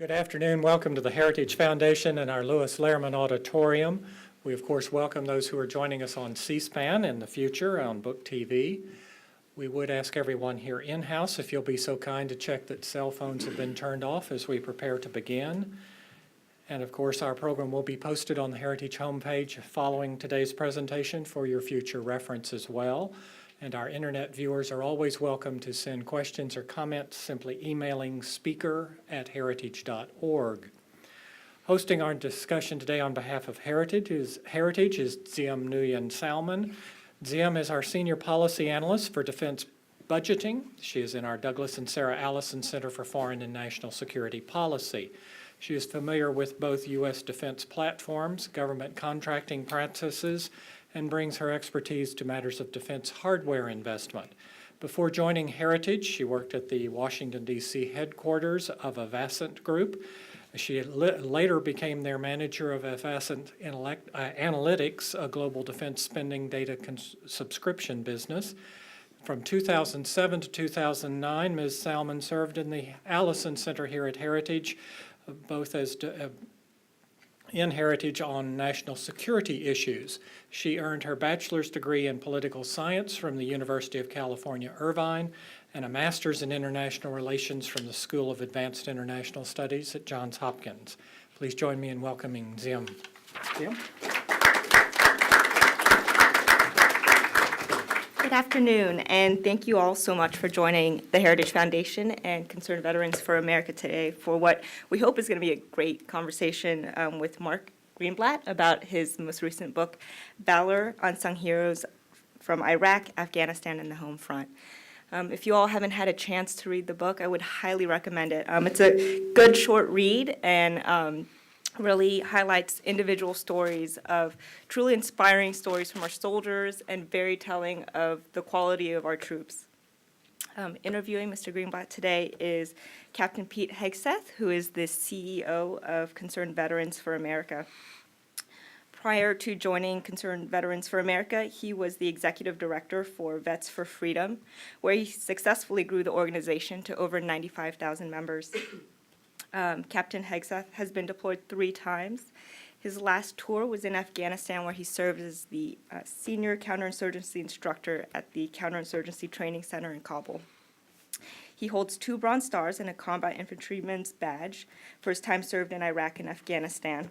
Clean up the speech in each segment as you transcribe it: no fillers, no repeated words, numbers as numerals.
Good afternoon. Welcome to the Heritage Foundation and our Lewis Lehrman Auditorium. We, of course, welcome those who are joining us on C-SPAN in the future on Book TV. We would ask everyone here in-house if you'll be so kind to check that cell phones have been turned off as we prepare to begin. And, of course, our program will be posted on the Heritage homepage following today's presentation for your future reference as well. And our internet viewers are always welcome to send questions or comments simply emailing speaker@heritage.org. Hosting our discussion today on behalf of Heritage is Ziem Nguyen Salmon. Ziem is our Senior Policy Analyst for Defense Budgeting. She is in our Douglas and Sarah Allison Center for Foreign and National Security Policy. She is familiar with both U.S. defense platforms, government contracting practices, and brings her expertise to matters of defense hardware investment. Before joining Heritage, she worked at the Washington, D.C. headquarters of Avascent Group. She later became their manager of Avascent Analytics, a global defense spending data subscription business. From 2007 to 2009, Ms. Salmon served in the Allison Center here at Heritage, both as in Heritage on national security issues. She earned her bachelor's degree in political science from the University of California, Irvine, and a master's in international relations from the School of Advanced International Studies at Johns Hopkins. Please join me in welcoming Ziem. Ziem? Good afternoon, and thank you all so much for joining the Heritage Foundation and Concerned Veterans for America today for what we hope is going to be a great conversation with Mark Greenblatt about his most recent book, Valor, Unsung Heroes from Iraq, Afghanistan, and the Home Front. If you all haven't had a chance to read the book, I would highly recommend it. It's a good short read and really highlights individual stories of truly inspiring stories from our soldiers and very telling of the quality of our troops. Interviewing Mr. Greenblatt today is Captain Pete Hagseth, who is the CEO of Concerned Veterans for America. Prior to joining Concerned Veterans for America, he was the executive director for Vets for Freedom, where he successfully grew the organization to over 95,000 members. Captain Hagseth has been deployed 3 times. His last tour was in Afghanistan, where he served as the senior counterinsurgency instructor at the Counterinsurgency Training Center in Kabul. He holds 2 Bronze Stars and a Combat Infantryman's Badge for his time served in Iraq and Afghanistan,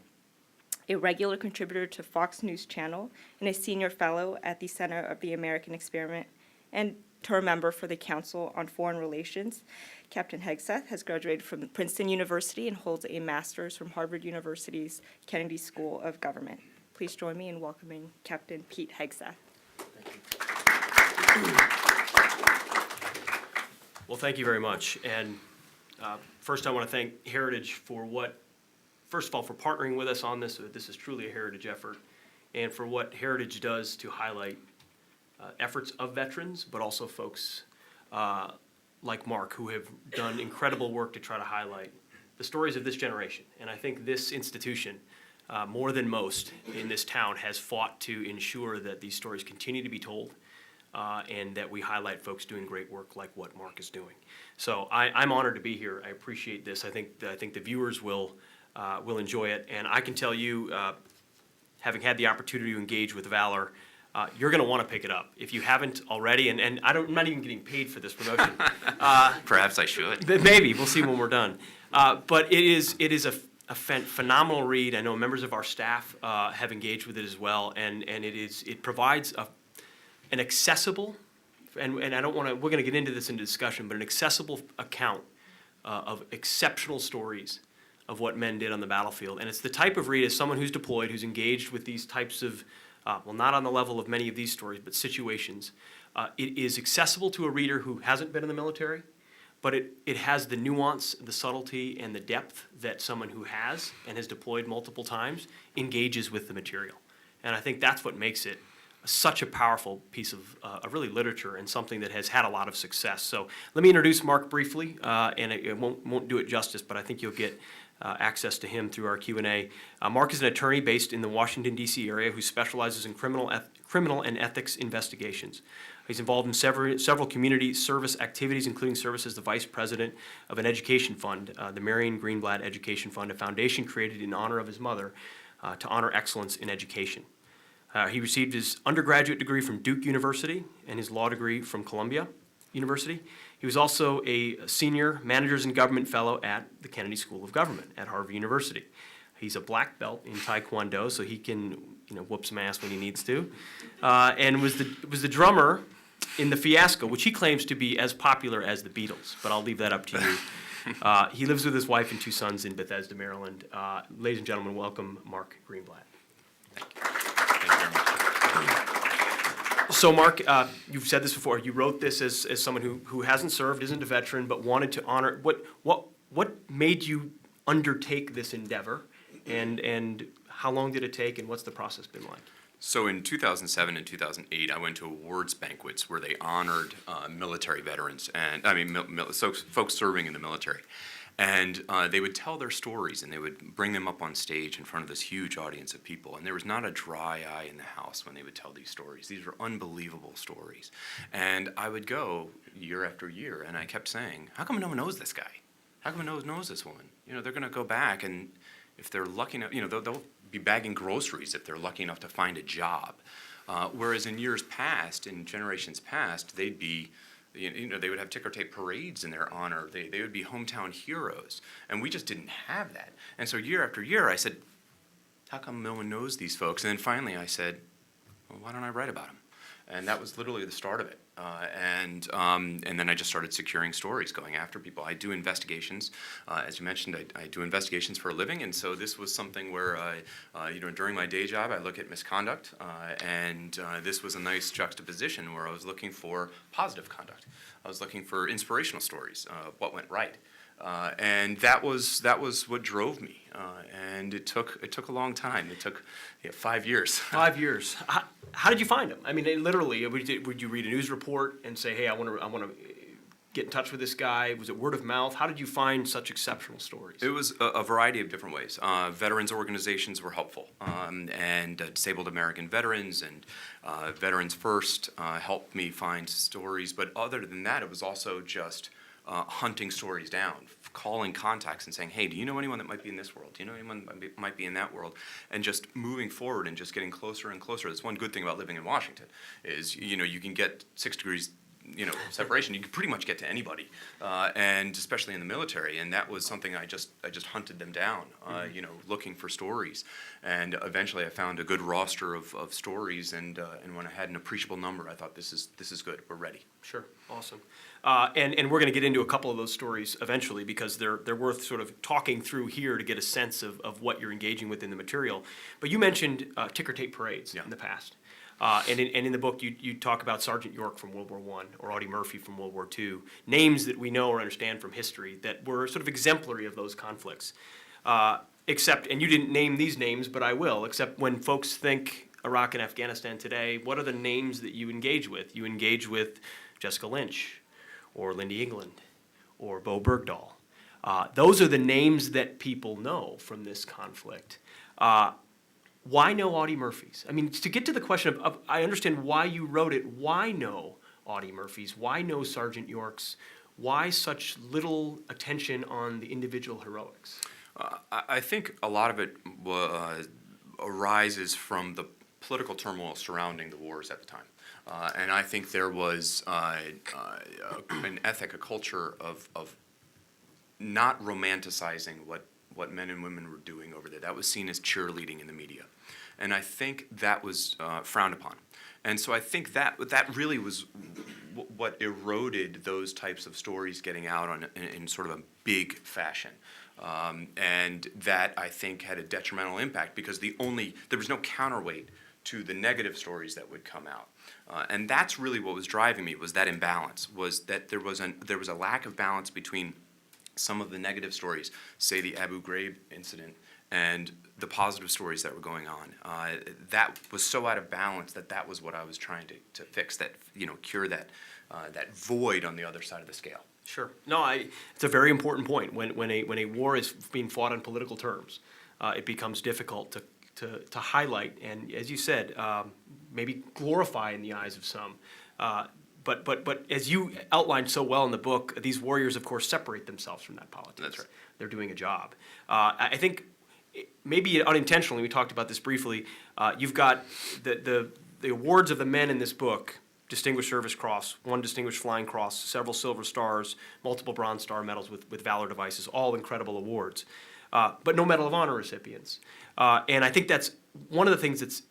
a regular contributor to Fox News Channel, and a senior fellow at the Center of the American Experiment, and term member for the Council on Foreign Relations. Captain Hagseth has graduated from Princeton University and holds a master's from Harvard University's Kennedy School of Government. Please join me in welcoming Captain Pete Hagseth. Well, thank you very much. And first I want to thank Heritage for first of all, for partnering with us on this. This is truly a Heritage effort, and for what Heritage does to highlight efforts of veterans, but also folks like Mark, who have done incredible work to try to highlight the stories of this generation. And I think this institution, more than most in this town, has fought to ensure that these stories continue to be told and that we highlight folks doing great work like what Mark is doing. So I'm honored to be here. I appreciate this. I think the viewers will enjoy it. And I can tell you, having had the opportunity to engage with Valor, you're going to want to pick it up if you haven't already, and I'm not even getting paid for this promotion. Perhaps I should. Maybe we'll see when we're done. But it is a phenomenal read. I know members of our staff have engaged with it as well, and it provides an accessible, and I don't want to. We're going to get into this in discussion, but an accessible account of exceptional stories of what men did on the battlefield. And it's the type of read as someone who's deployed, who's engaged with these types of well, not on the level of many of these stories, but situations. It is accessible to a reader who hasn't been in the military, but it has the nuance, the subtlety, and the depth that someone who has and has deployed multiple times engages with the material. And I think that's what makes it such a powerful piece of really literature and something that has had a lot of success. So let me introduce Mark briefly, and it won't do it justice, but I think you'll get access to him through our Q&A. Mark is an attorney based in the Washington, D.C. area who specializes in criminal and ethics investigations. He's involved in several community service activities, including service as the vice president of an education fund, the Marion Greenblatt Education Fund, a foundation created in honor of his mother to honor excellence in education. He received his undergraduate degree from Duke University and his law degree from Columbia University. He was also a senior managers in government fellow at the Kennedy School of Government at Harvard University. He's a black belt in Taekwondo, so he can, whoop some ass when he needs to, and was the drummer in the Fiasco, which he claims to be as popular as the Beatles, but I'll leave that up to you. He lives with his wife and 2 sons in Bethesda, Maryland. Ladies and gentlemen, welcome Mark Greenblatt. Thank you. Thank you very much. So Mark, you've said this before, you wrote this as someone who hasn't served, isn't a veteran, but wanted to honor, what made you undertake this endeavor, and how long did it take, and what's the process been like? So in 2007 and 2008, I went to awards banquets where they honored military veterans, and folks serving in the military. And they would tell their stories, and they would bring them up on stage in front of this huge audience of people. And there was not a dry eye in the house when they would tell these stories. These were unbelievable stories. And I would go year after year, and I kept saying, how come no one knows this guy? How come no one knows this woman? They're going to go back, and if they're lucky enough, they'll be bagging groceries if they're lucky enough to find a job. Whereas in years past, in generations past, they'd be, they would have ticker tape parades in their honor. They would be hometown heroes. And we just didn't have that. And so year after year, I said, how come no one knows these folks? And then finally I said, well, why don't I write about them? And that was literally the start of it. And then I just started securing stories, going after people. I do investigations. As you mentioned, I do investigations for a living, and so this was something where, during my day job, I look at misconduct, and this was a nice juxtaposition where I was looking for positive conduct. I was looking for inspirational stories, what went right. And that was what drove me, and it took a long time. It took 5 years. 5 years. How did you find them? I mean, literally, would you read a news report and say, "Hey, I want to get in touch with this guy"? Was it word of mouth? How did you find such exceptional stories? It was a variety of different ways. Veterans organizations were helpful, and Disabled American Veterans and Veterans First helped me find stories. But other than that, it was also just hunting stories down, calling contacts and saying, hey, do you know anyone that might be in this world? Do you know anyone that might be in that world? And just moving forward and just getting closer and closer. That's one good thing about living in Washington is, you can get 6 degrees separation. You can pretty much get to anybody, and especially in the military. And that was something I just hunted them down, looking for stories. And eventually I found a good roster of stories, and when I had an appreciable number, I thought this is good. We're ready. Sure, awesome. And we're going to get into a couple of those stories eventually because they're worth sort of talking through here to get a sense of what you're engaging with in the material. But you mentioned ticker tape parades in the past. And in the book, you talk about Sergeant York from World War I or Audie Murphy from World War II, names that we know or understand from history that were sort of exemplary of those conflicts. Except, and you didn't name these names, but I will, except when folks think Iraq and Afghanistan today, what are the names that you engage with? You engage with Jessica Lynch or Lindy England or Bo Bergdahl. Those are the names that people know from this conflict. Why no Audie Murphys? I mean, to get to the question of I understand why you wrote it, why no Audie Murphys? Why no Sergeant Yorks? Why such little attention on the individual heroics? I think a lot of it arises from the political turmoil surrounding the wars at the time. And I think there was an ethic, a culture of not romanticizing what men and women were doing over there. That was seen as cheerleading in the media. And I think that was frowned upon. And so I think that really was what eroded those types of stories getting out in sort of a big fashion. And that, I think, had a detrimental impact because there was no counterweight to the negative stories that would come out. And that's really what was driving me, was that imbalance, was that there was a lack of balance between some of the negative stories, say the Abu Ghraib incident, and the positive stories that were going on. That was so out of balance that was what I was trying to fix, that cure that void on the other side of the scale. Sure. No, it's a very important point. When a war is being fought on political terms, it becomes difficult to highlight and, as you said, maybe glorify in the eyes of some But as you outlined so well in the book, these warriors, of course, separate themselves from that politics. That's right. They're doing a job. I think maybe unintentionally, we talked about this briefly, you've got the awards of the men in this book: Distinguished Service Cross, 1 Distinguished Flying Cross, several Silver Stars, multiple Bronze Star medals with Valor devices, all incredible awards, but no Medal of Honor recipients. And I think that's one of the things that's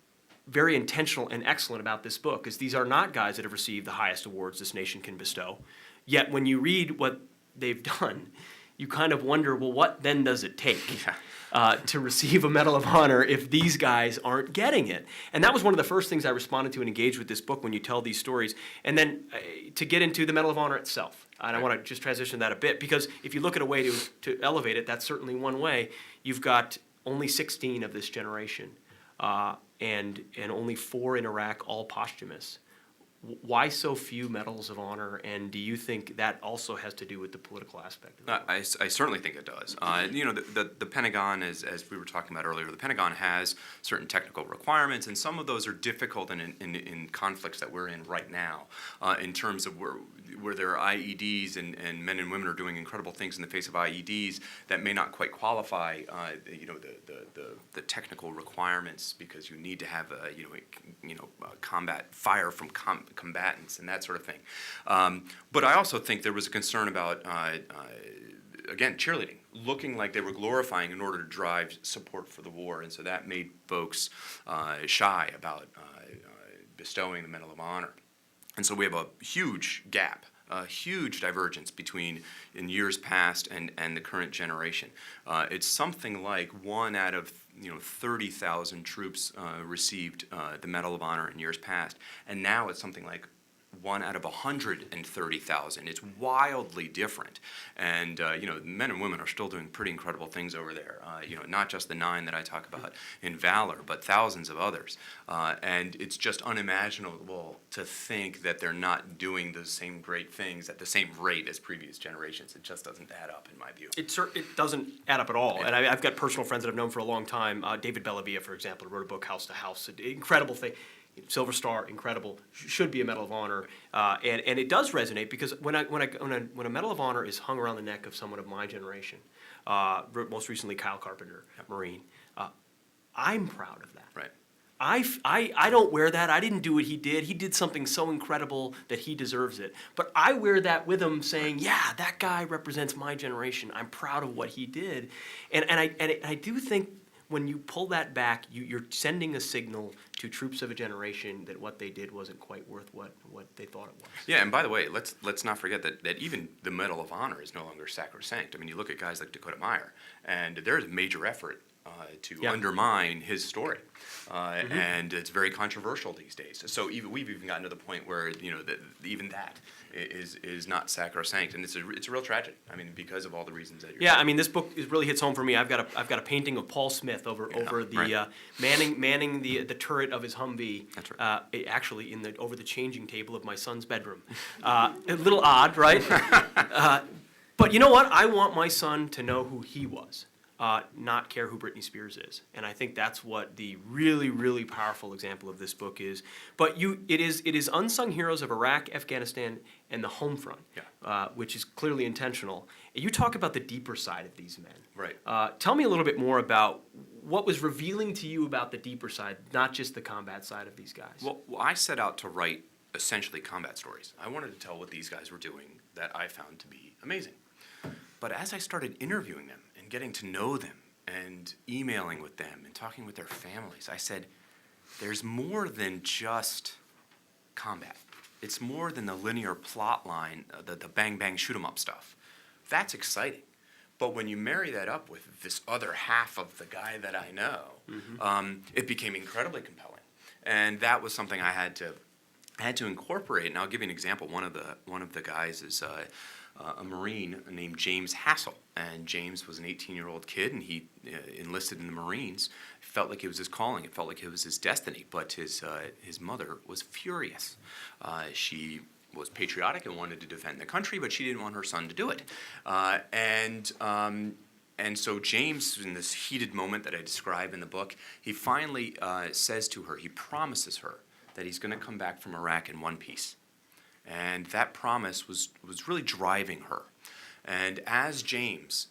very intentional and excellent about this book, is these are not guys that have received the highest awards this nation can bestow. Yet when you read what they've done, you kind of wonder, well, what then does it take to receive a Medal of Honor if these guys aren't getting it? And that was one of the first things I responded to and engaged with this book when you tell these stories. And then to get into the Medal of Honor itself. And I want to just transition that a bit, because if you look at a way to elevate it, that's certainly one way. You've got only 16 of this generation, and only 4 in Iraq, all posthumous. Why so few medals of honor, and do you think that also has to do with the political aspect of it? I certainly think it does. The Pentagon, as we were talking about earlier, the Pentagon has certain technical requirements, and some of those are difficult in conflicts that we're in right now, in terms of where there are IEDs and men and women are doing incredible things in the face of IEDs that may not quite qualify, the technical requirements, because you need to have combat fire from combatants and that sort of thing. But I also think there was a concern about, again, cheerleading, looking like they were glorifying in order to drive support for the war, and so that made folks shy about bestowing the Medal of Honor. And so we have a huge gap, a huge divergence between in years past and the current generation. It's something like 1 out of 30,000 troops received the Medal of Honor in years past, and now it's something like 1 out of 130,000. It's wildly different, and men and women are still doing pretty incredible things over there. Not just the 9 that I talk about in Valor, but thousands of others. And it's just unimaginable to think that they're not doing the same great things at the same rate as previous generations. It just doesn't add up, in my view. It doesn't add up at all. And I've got personal friends that I've known for a long time. David Bellavia, for example, wrote a book, House to House. Incredible thing. Silver Star, incredible, should be a Medal of Honor, and it does resonate, because when a Medal of Honor is hung around the neck of someone of my generation, most recently Kyle Carpenter, Marine, I'm proud of that. Right. I don't wear that. I didn't do what he did. He did something so incredible that he deserves it. But I wear that with him, saying, yeah, that guy represents my generation. I'm proud of what he did, and I do think, when you pull that back, you're sending a signal to troops of a generation that what they did wasn't quite worth what they thought it was. Yeah, and by the way, let's not forget that even the Medal of Honor is no longer sacrosanct. I mean, you look at guys like Dakota Meyer, and there's a major effort to undermine his story, and it's very controversial these days. So we've even gotten to the point where even that is not sacrosanct, and it's a real tragedy. I mean, because of all the reasons that you're saying. I mean, this book really hits home for me. I've got a painting of Paul Smith over the right. manning the turret of his Humvee. That's right. Actually, over the changing table of my son's bedroom. A little odd, right? But you know what? I want my son to know who he was. Not care who Britney Spears is. And I think that's what the really, really powerful example of this book is. But it is unsung heroes of Iraq, Afghanistan, and the home front, which is clearly intentional. You talk about the deeper side of these men. Right. Tell me a little bit more about what was revealing to you about the deeper side, not just the combat side of these guys. Well, I set out to write essentially combat stories. I wanted to tell what these guys were doing that I found to be amazing. But as I started interviewing them and getting to know them and emailing with them and talking with their families, I said, there's more than just combat. It's more than the linear plot line, the bang, bang, shoot 'em up stuff. That's exciting. But when you marry that up with this other half of the guy that I know, it became incredibly compelling. And that was something I had to incorporate. And I'll give you an example. One of the guys is a Marine named James Hassel, and James was an 18-year-old kid, and he enlisted in the Marines. It felt like it was his calling. It felt like it was his destiny. But his mother was furious. She was patriotic and wanted to defend the country, but she didn't want her son to do it. And so James, in this heated moment that I describe in the book, he finally says to her, he promises her that he's going to come back from Iraq in one piece. And that promise was really driving her. And as James,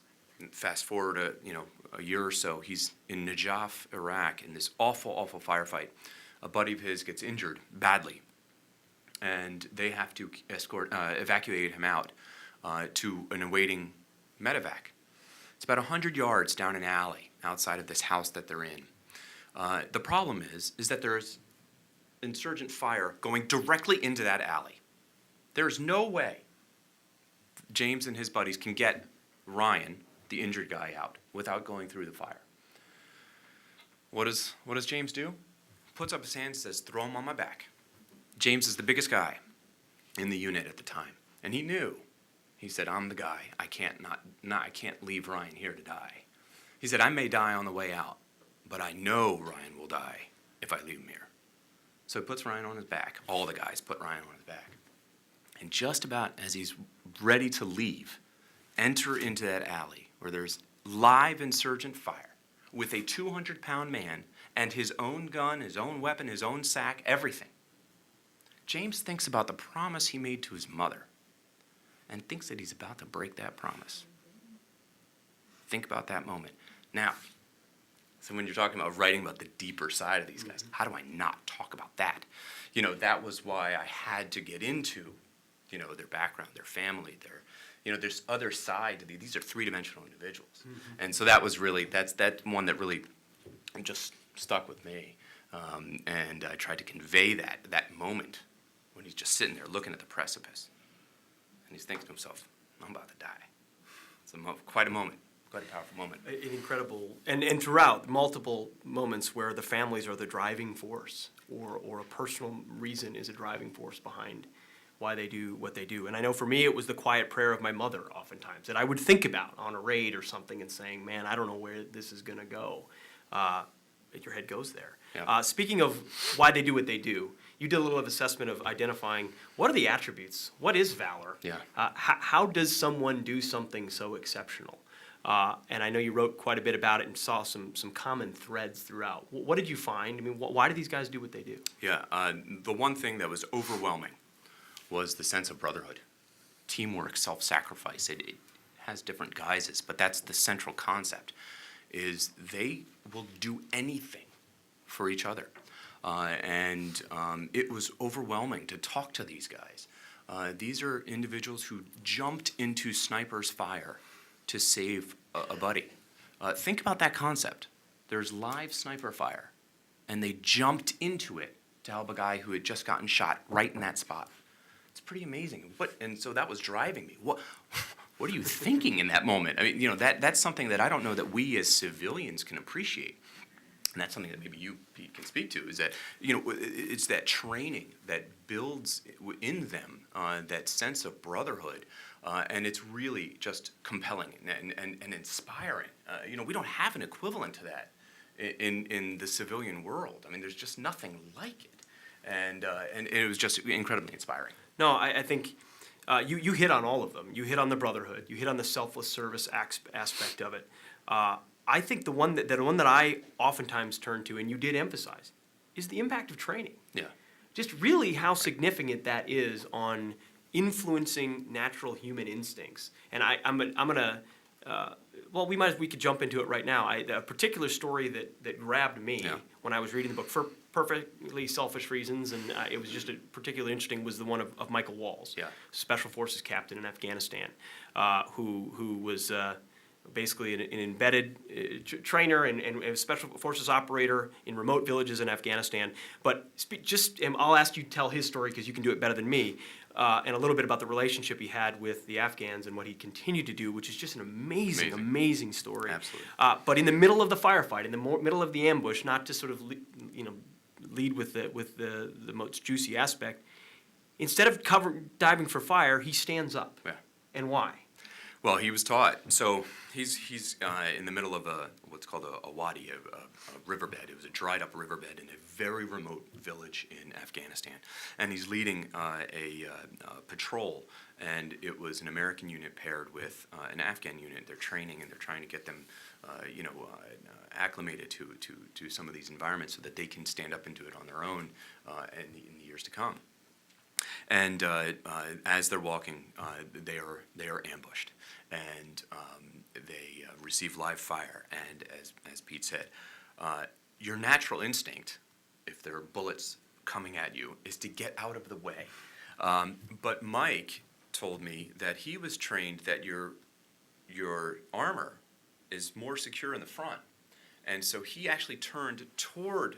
fast forward a year or so, he's in Najaf, Iraq, in this awful, awful firefight. A buddy of his gets injured badly, and they have to evacuate him out to an awaiting medevac. It's about 100 yards down an alley outside of this house that they're in. The problem is that there's insurgent fire going directly into that alley. There's no way James and his buddies can get Ryan, the injured guy, out without going through the fire. What does James do? Puts up his hand and says, "Throw him on my back." James is the biggest guy in the unit at the time, and he knew. He said, "I'm the guy. I can't leave Ryan here to die." He said, "I may die on the way out, but I know Ryan will die if I leave him here." So he puts Ryan on his back. All the guys put Ryan on his back. And just about as he's ready to leave, enter into that alley where there's live insurgent fire with a 200-pound man and his own gun, his own weapon, his own sack, everything. James thinks about the promise he made to his mother and thinks that he's about to break that promise. Think about that moment. Now, so when you're talking about writing about the deeper side of these guys, how do I not talk about that? That was why I had to get into, their background, their family, there's other side to these are three-dimensional individuals. And so that was really, that's one that really just stuck with me. And I tried to convey that moment when he's just sitting there looking at the precipice. And he's thinking to himself, "I'm about to die." It's quite a moment, quite a powerful moment. An incredible, and throughout, multiple moments where the families are the driving force, or a personal reason is a driving force behind why they do what they do. And I know for me, it was the quiet prayer of my mother oftentimes that I would think about on a raid or something and saying, "Man, I don't know where this is going to go." Your head goes there. Yeah. Speaking of why they do what they do, you did a little of assessment of identifying what are the attributes, what is valor, Yeah. How does someone do something so exceptional? And I know you wrote quite a bit about it and saw some common threads throughout. What did you find? I mean, why do these guys do what they do? Yeah, the one thing that was overwhelming was the sense of brotherhood, teamwork, self-sacrifice. It has different guises, but that's the central concept, is they will do anything for each other. And it was overwhelming to talk to these guys. These are individuals who jumped into sniper's fire to save a buddy. Think about that concept. There's live sniper fire, and they jumped into it to help a guy who had just gotten shot right in that spot. It's pretty amazing. And so that was driving me. What are you thinking in that moment? I mean, that's something that I don't know that we as civilians can appreciate. And that's something that maybe you, Pete, can speak to, is that, it's that training that builds in them that sense of brotherhood. And it's really just compelling and inspiring. We don't have an equivalent to that in the civilian world. I mean, there's just nothing like it. And it was just incredibly inspiring. No, I think you hit on all of them. You hit on the brotherhood. You hit on the selfless service aspect of it. I think the one that I oftentimes turn to, and you did emphasize, is the impact of training. Yeah. Just really how significant that is on influencing natural human instincts. And I'm gonna. We could jump into it right now. A particular story that grabbed me when I was reading the book for perfectly selfish reasons, and it was just particularly interesting, was the one of Michael Walls, Special Forces captain in Afghanistan, who was basically an embedded trainer and a Special Forces operator in remote villages in Afghanistan. But I'll ask you to tell his story because you can do it better than me. And a little bit about the relationship he had with the Afghans and what he continued to do, which is just an amazing story. Absolutely. But in the middle of the firefight, in the middle of the ambush, not to sort of lead with the most juicy aspect, instead of diving for fire, he stands up. Yeah. And why? Well, he was taught. So he's in the middle of what's called a wadi, a riverbed. It was a dried-up riverbed in a very remote village in Afghanistan. And he's leading a patrol, and it was an American unit paired with an Afghan unit. They're training, and they're trying to get them, acclimated to some of these environments so that they can stand up and do it on their own in the years to come. And as they're walking, they are ambushed, and they receive live fire. And as Pete said, your natural instinct, if there are bullets coming at you, is to get out of the way. But Mike told me that he was trained that your armor is more secure in the front, and so he actually turned toward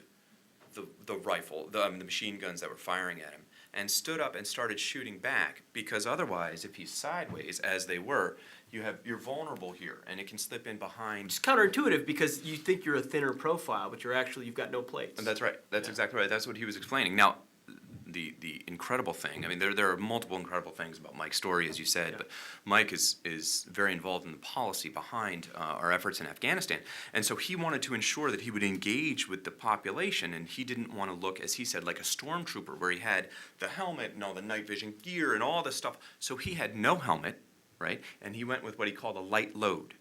the rifle, the machine guns that were firing at him, and stood up and started shooting back, because otherwise, if he's sideways, as they were, you're vulnerable here, and it can slip in behind. It's counterintuitive because you think you're a thinner profile, but you've got no plates. And that's right. That's exactly right. That's what he was explaining. Now, the incredible thing, I mean, there are multiple incredible things about Mike's story, as you said, but Mike is very involved in the policy behind our efforts in Afghanistan. And so he wanted to ensure that he would engage with the population, and he didn't want to look, as he said, like a stormtrooper, where he had the helmet and all the night vision gear and all this stuff. So he had no helmet, right? And he went with what he called a light load.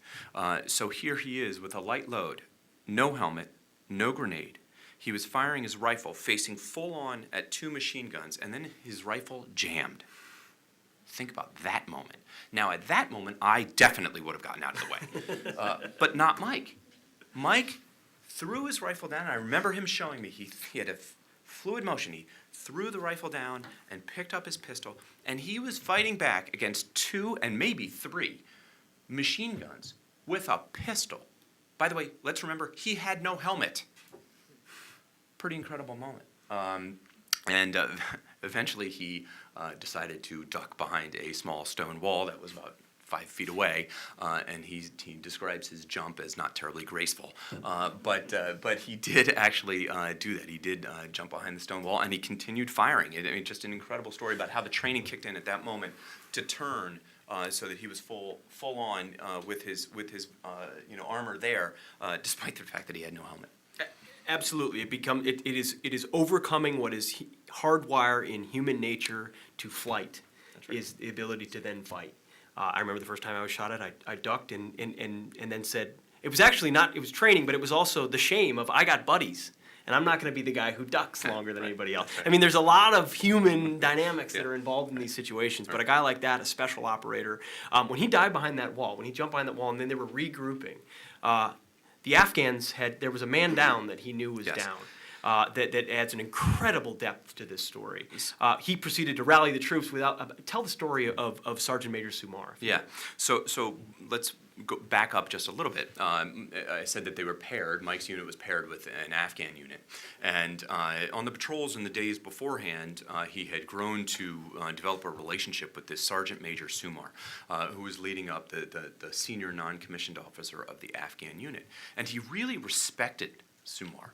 So here he is with a light load, no helmet, no grenade. He was firing his rifle, facing full on at 2 machine guns, and then his rifle jammed. Think about that moment. Now, at that moment, I definitely would have gotten out of the way, but not Mike. Mike threw his rifle down, and I remember him showing me, he had a fluid motion. He threw the rifle down and picked up his pistol, and he was fighting back against 2 and maybe 3 machine guns with a pistol. By the way, let's remember, he had no helmet. Pretty incredible moment. And eventually he decided to duck behind a small stone wall that was about 5 feet away, and he describes his jump as not terribly graceful. But he did actually do that. He did jump behind the stone wall, and he continued firing. I mean, just an incredible story about how the training kicked in at that moment to turn so that he was full on with his armor there, despite the fact that he had no helmet. Absolutely, it is overcoming what is hardwired in human nature to flight. That's right. Is the ability to then fight. I remember the first time I was shot at, I ducked and then said, it was actually not, it was training, but it was also the shame of I got buddies, and I'm not going to be the guy who ducks longer than anybody else. I mean, there's a lot of human dynamics that are involved in these situations, but a guy like that, a special operator, when he dived behind that wall, when he jumped behind that wall, and then they were regrouping, the Afghans there was a man down that he knew was down. That adds an incredible depth to this story. He proceeded to rally the troops tell the story of Sergeant Major Sumar. Yeah, so let's go back up just a little bit. I said that they were paired. Mike's unit was paired with an Afghan unit. And on the patrols in the days beforehand, he had grown to develop a relationship with this Sergeant Major Sumar, who was leading up the senior non-commissioned officer of the Afghan unit. And he really respected Sumar.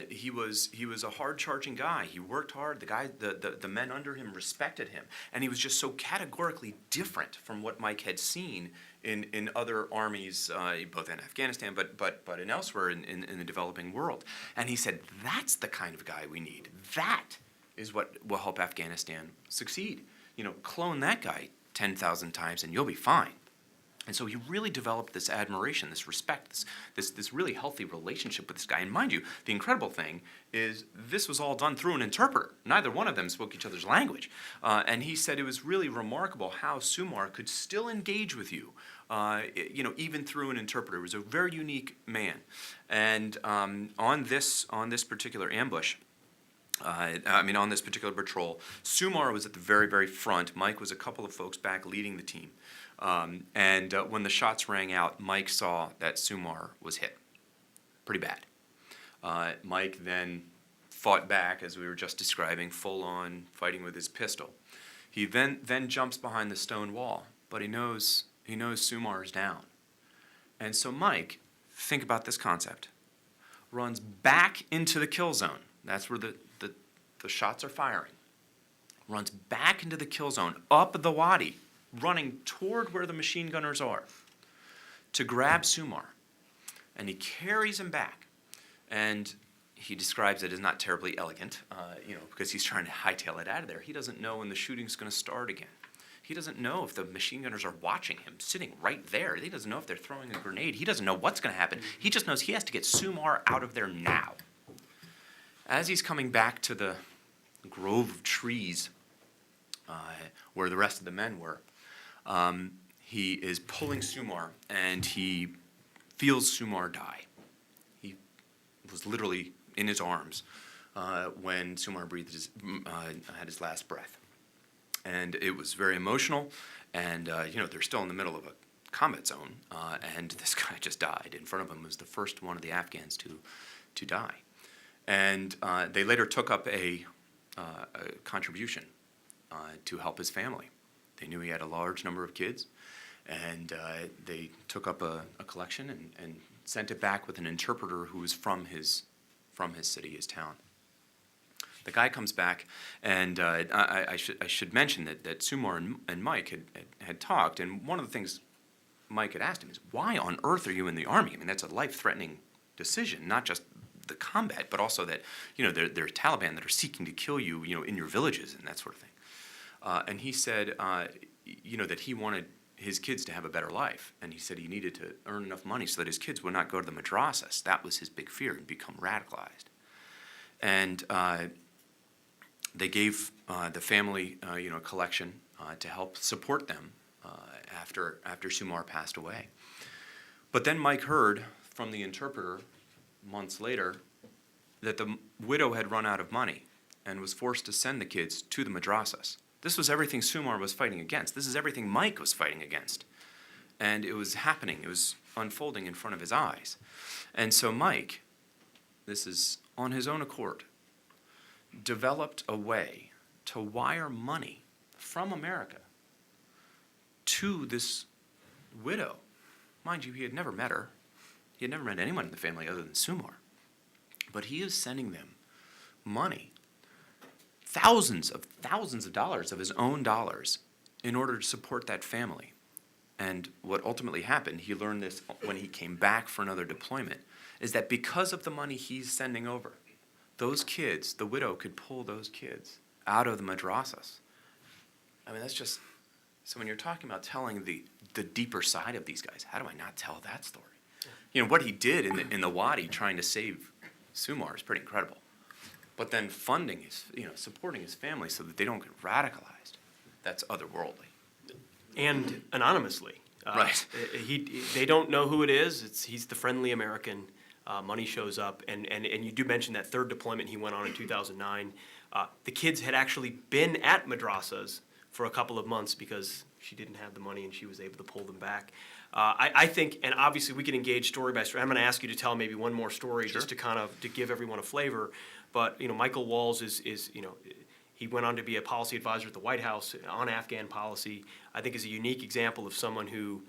He was a hard-charging guy. He worked hard. The men under him respected him, and he was just so categorically different from what Mike had seen in other armies, both in Afghanistan, but in elsewhere in the developing world. And he said, "That's the kind of guy we need. That is what will help Afghanistan succeed. Clone that guy 10,000 times, and you'll be fine." And so he really developed this admiration, this respect, this really healthy relationship with this guy. And mind you, the incredible thing is this was all done through an interpreter. Neither one of them spoke each other's language. And he said it was really remarkable how Sumar could still engage with you, even through an interpreter. He was a very unique man. And on this particular ambush, on this particular patrol, Sumar was at the very, very front. Mike was a couple of folks back leading the team. And when the shots rang out, Mike saw that Sumar was hit pretty bad. Mike then fought back, as we were just describing, full on fighting with his pistol. He then jumps behind the stone wall, but he knows Sumar's down. And so Mike, think about this concept, runs back into the kill zone. That's where the shots are firing. Runs back into the kill zone, up the wadi, running toward where the machine gunners are, to grab Sumar. And he carries him back. And he describes it as not terribly elegant, because he's trying to hightail it out of there. He doesn't know when the shooting's going to start again. He doesn't know if the machine gunners are watching him, sitting right there. He doesn't know if they're throwing a grenade. He doesn't know what's going to happen. He just knows he has to get Sumar out of there now. As he's coming back to the grove of trees, where the rest of the men were. He is pulling Sumar, and he feels Sumar die. He was literally in his arms when Sumar had his last breath. And it was very emotional, and they're still in the middle of a combat zone, and this guy just died. In front of him was the first one of the Afghans to die. And they later took up a contribution to help his family. They knew he had a large number of kids, and they took up a collection and sent it back with an interpreter who was from his city, his town. The guy comes back, and I should mention that Sumar and Mike had talked, and one of the things Mike had asked him is, why on earth are you in the Army? I mean, that's a life-threatening decision, not just the combat, but also that, there are Taliban that are seeking to kill you, in your villages and that sort of thing. And he said, that he wanted his kids to have a better life. And he said he needed to earn enough money so that his kids would not go to the madrasas. That was his big fear, and become radicalized. And they gave the family, a collection to help support them after Sumar passed away. But then Mike heard from the interpreter months later that the widow had run out of money and was forced to send the kids to the madrasas. This was everything Sumar was fighting against. This is everything Mike was fighting against. And it was happening. It was unfolding in front of his eyes. And so Mike, this is on his own accord, developed a way to wire money from America to this widow. Mind you, he had never met her. He had never met anyone in the family other than Sumar. But he is sending them money, thousands of dollars of his own dollars, in order to support that family. And what ultimately happened, he learned this when he came back for another deployment, is that because of the money he's sending over, those kids, the widow could pull those kids out of the madrasas. I mean, that's just, so when you're talking about telling the deeper side of these guys, how do I not tell that story? What he did in the Wadi trying to save Sumar is pretty incredible. But then funding his, supporting his family so that they don't get radicalized, that's otherworldly. And anonymously. Right. They don't know who it is. He's the friendly American. Money shows up, and you do mention that third deployment he went on in 2009. The kids had actually been at madrasas for a couple of months because she didn't have the money and she was able to pull them back. I think, and obviously we can engage story by story. I'm going to ask you to tell maybe one more story. Sure. Just to kind of to give everyone a flavor. But Michael Walls is he went on to be a policy advisor at the White House on Afghan policy. I think is a unique example of someone who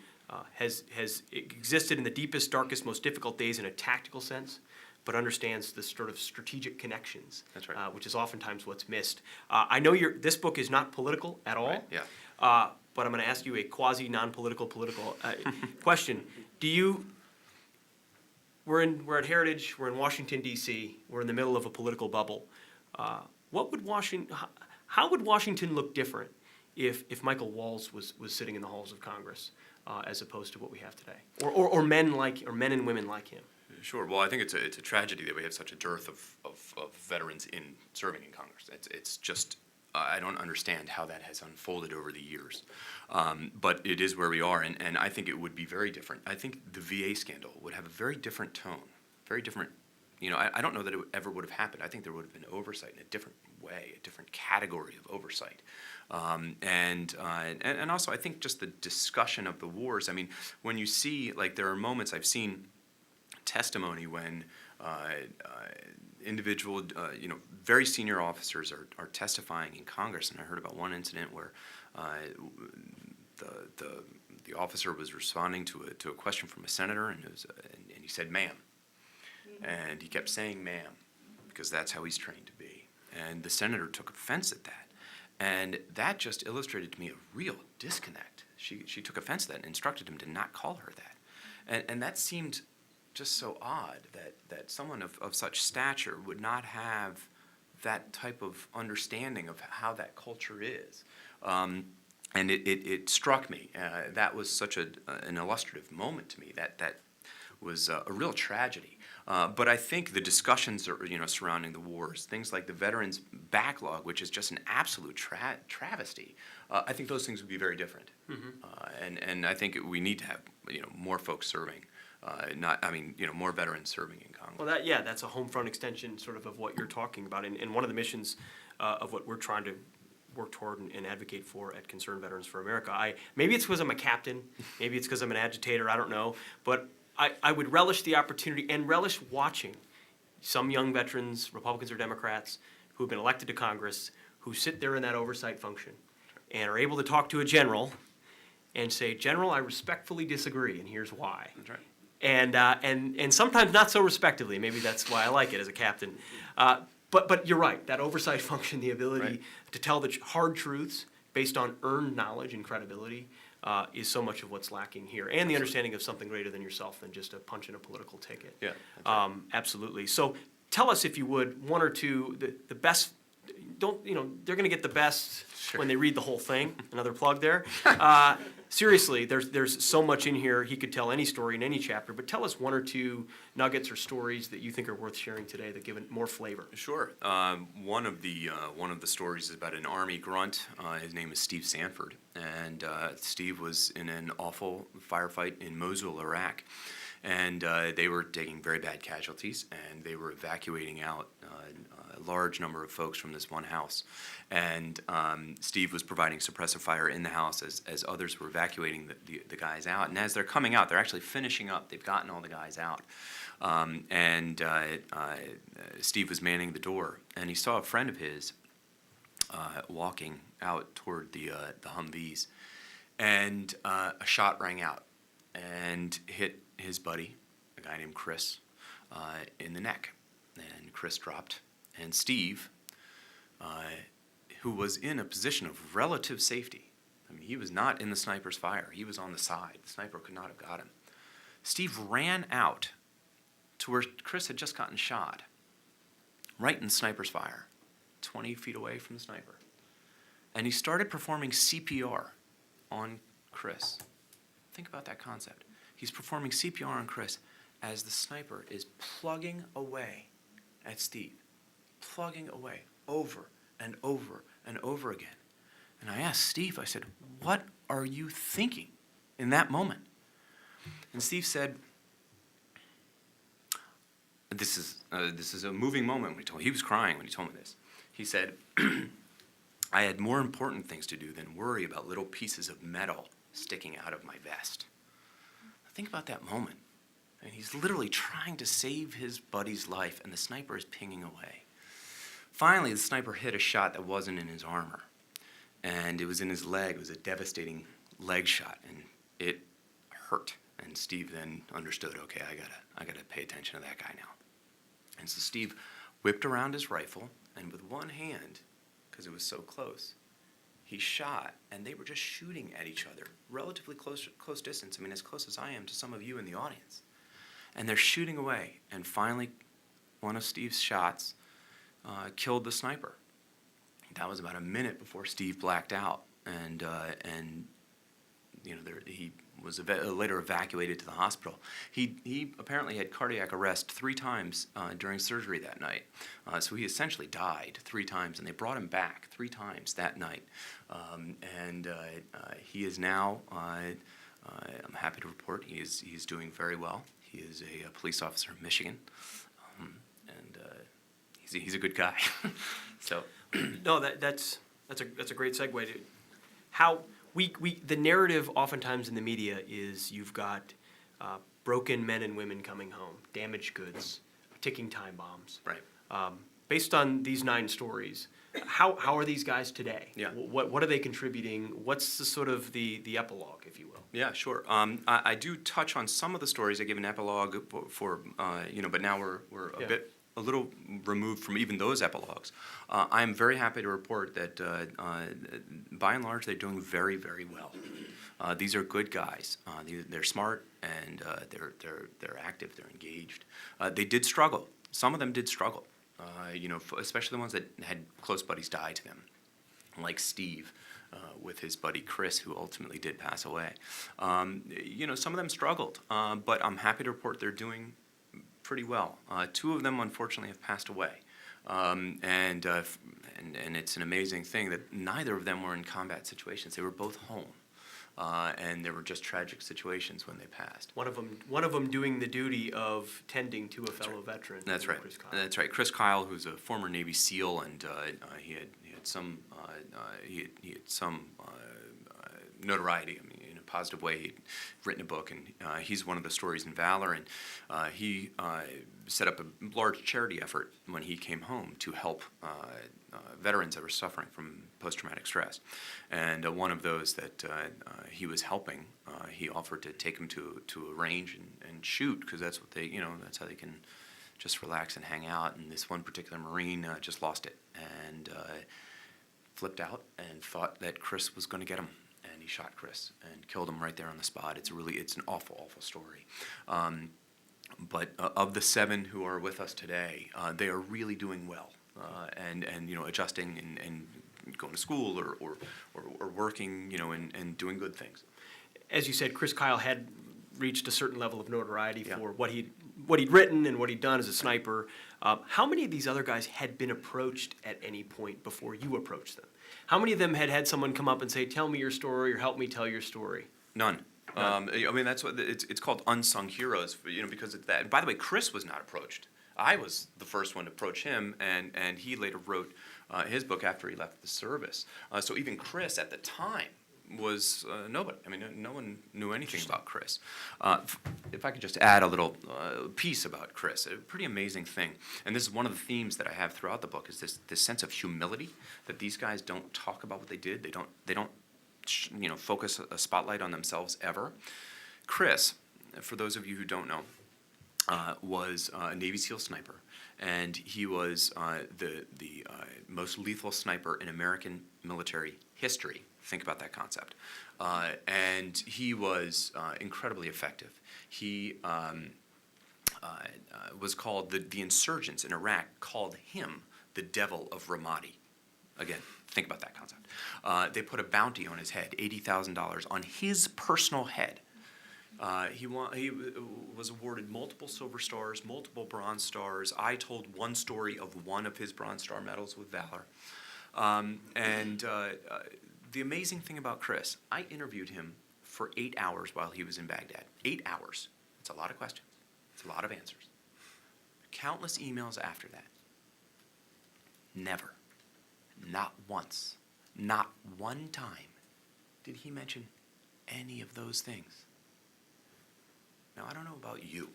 has existed in the deepest, darkest, most difficult days in a tactical sense, but understands the sort of strategic connections. That's right. Which is oftentimes what's missed. I know this book is not political at all. Right, yeah. But I'm going to ask you a quasi-non-political question. We're at Heritage. We're in Washington D.C. We're in the middle of a political bubble. How would Washington look different if Michael Walls was sitting in the halls of Congress as opposed to what we have today, or men and women like him? Sure. Well, I think it's a tragedy that we have such a dearth of veterans serving in Congress. It's just I don't understand how that has unfolded over the years, but it is where we are, and I think it would be very different. I think the VA scandal would have a very different tone, very different. I don't know that it ever would have happened. I think there would have been oversight in a different way, a different category of oversight. And also I think just the discussion of the wars. I mean, when you see, there are moments I've seen testimony when individual, very senior officers are testifying in Congress, and I heard about one incident where the officer was responding to a question from a senator, and he said, "Ma'am." And he kept saying "ma'am" because that's how he's trained to be. And the senator took offense at that. And that just illustrated to me a real disconnect. She took offense at that and instructed him to not call her that. And that seemed just so odd that someone of such stature would not have that type of understanding of how that culture is. And it struck me. That was such an illustrative moment to me that a real tragedy. But I think the discussions surrounding the wars, things like the veterans backlog, which is just an absolute travesty, I think those things would be very different. And I think we need to have more folks serving, more veterans serving in Congress. Well, that's a home front extension sort of what you're talking about. And one of the missions of what we're trying to work toward and advocate for at Concerned Veterans for America. Maybe it's because I'm a captain, maybe it's because I'm an agitator, I don't know. But I would relish the opportunity and relish watching some young veterans, Republicans or Democrats, who have been elected to Congress, who sit there in that oversight function and are able to talk to a general and say, General, I respectfully disagree, and here's why. That's right. And sometimes not so respectively. Maybe that's why I like it as a captain. But you're right, that oversight function, the ability to tell the hard truths based on earned knowledge and credibility is so much of what's lacking here. And the understanding of something greater than yourself than just a punch in a political ticket. Yeah, that's right. Absolutely. So tell us, if you would, one or two, the best, they're going to get the best when they read the whole thing. Another plug there. Seriously, there's so much in here. He could tell any story in any chapter, but tell us one or two nuggets or stories that you think are worth sharing today that give it more flavor. Sure. One of the stories is about an Army grunt. His name is Steve Sanford, and Steve was in an awful firefight in Mosul, Iraq, and they were taking very bad casualties, and they were evacuating out a large number of folks from this one house. And Steve was providing suppressive fire in the house as others were evacuating the guys out. And as they're coming out, they're actually finishing up. They've gotten all the guys out. Steve was manning the door, and he saw a friend of his walking out toward the Humvees. And a shot rang out and hit his buddy, a guy named Chris, in the neck. And Chris dropped. And Steve, who was in a position of relative safety, I mean, he was not in the sniper's fire. He was on the side. The sniper could not have got him. Steve ran out to where Chris had just gotten shot, right in the sniper's fire, 20 feet away from the sniper. And he started performing CPR on Chris. Think about that concept. He's performing CPR on Chris as the sniper is plugging away at Steve, plugging away over and over and over again. And I asked Steve, I said, what are you thinking in that moment? And Steve said, this is a moving moment. He was crying when he told me this. He said, I had more important things to do than worry about little pieces of metal sticking out of my vest. Think about that moment. And he's literally trying to save his buddy's life, and the sniper is pinging away. Finally, the sniper hit a shot that wasn't in his armor, and it was in his leg. It was a devastating leg shot, and it hurt. And Steve then understood, okay, I gotta pay attention to that guy now. And so Steve whipped around his rifle, and with one hand, because it was so close, he shot, and they were just shooting at each other, relatively close distance. I mean, as close as I am to some of you in the audience. And they're shooting away, and finally, one of Steve's shots killed the sniper. That was about a minute before Steve blacked out, and he was later evacuated to the hospital. He apparently had cardiac arrest 3 times during surgery that night, so he essentially died 3 times, and they brought him back 3 times that night. He is now, I'm happy to report, he's doing very well. He is a police officer in Michigan, and he's a good guy. So, No, that's a great segue to how the narrative oftentimes in the media is you've got broken men and women coming home, damaged goods, ticking time bombs. right. Based on these 9 stories, how are these guys today? Yeah. What are they contributing? What's the sort of the epilogue, if you will? Yeah, sure. I do touch on some of the stories. I give an epilogue for but now we're a little removed from even those epilogues. I'm very happy to report that by and large they're doing very, very well. These are good guys. They're smart, and they're active. They're engaged. They did struggle. Some of them did struggle. Especially the ones that had close buddies die to them, like Steve. with his buddy Chris, who ultimately did pass away. Some of them struggled, but I'm happy to report they're doing pretty well. Two of them, unfortunately, have passed away. And it's an amazing thing that neither of them were in combat situations. They were both home. And there were just tragic situations when they passed. One of them doing the duty of tending to a fellow veteran. That's right. Chris Kyle. That's right. Chris Kyle, who's a former Navy SEAL, and he had some notoriety. I mean, in a positive way, he'd written a book, and he's one of the stories in Valor, and he set up a large charity effort when he came home to help veterans that were suffering from post-traumatic stress. And one of those that he was helping, he offered to take him to a range and shoot, because that's what that's how they can just relax and hang out. And this one particular Marine just lost it and flipped out and thought that Chris was going to get him. And he shot Chris and killed him right there on the spot. It's an awful, awful story. But of the 7 who are with us today, they are really doing well, and adjusting and going to school or working, and doing good things. As you said, Chris Kyle had reached a certain level of notoriety Yeah. for what he'd written and what he'd done as a sniper. How many of these other guys had been approached at any point before you approached them? How many of them had someone come up and say, "Tell me your story," or "Help me tell your story"? None. That's what it's called, unsung heroes, because of that. And by the way, Chris was not approached. I was the first one to approach him, and he later wrote his book after he left the service. So even Chris at the time was nobody. I mean, no one knew anything about Chris. If I could just add a little piece about Chris, a pretty amazing thing, and this is one of the themes that I have throughout the book, is this sense of humility, that these guys don't talk about what they did. They don't focus a spotlight on themselves ever. Chris, for those of you who don't know, was a Navy SEAL sniper, and he was the most lethal sniper in American military history. Think about that concept. And he was incredibly effective. He was called, the insurgents in Iraq called him the Devil of Ramadi. Again, think about that concept. They put a bounty on his head, $80,000 on his personal head. He was awarded multiple Silver Stars, multiple Bronze Stars. I told one story of one of his Bronze Star medals with Valor. The amazing thing about Chris, I interviewed him for 8 hours while he was in Baghdad. 8 hours. It's a lot of questions. It's a lot of answers. Countless emails after that. Never, not once, not one time did he mention any of those things. Now, I don't know about you,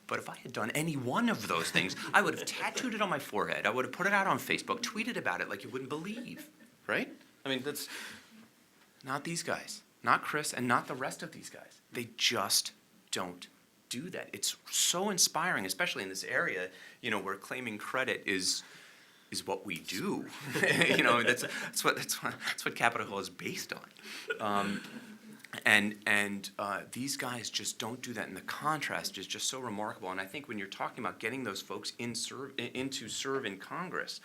but if I had done any one of those things, I would have tattooed it on my forehead. I would have put it out on Facebook, tweeted about it like you wouldn't believe, right? I mean, that's not these guys, not Chris, and not the rest of these guys. They just don't do that. It's so inspiring, especially in this area, where claiming credit is what we do. That's what Capitol Hill is based on. These guys just don't do that, and the contrast is just so remarkable. And I think when you're talking about getting those folks to serve in Congress,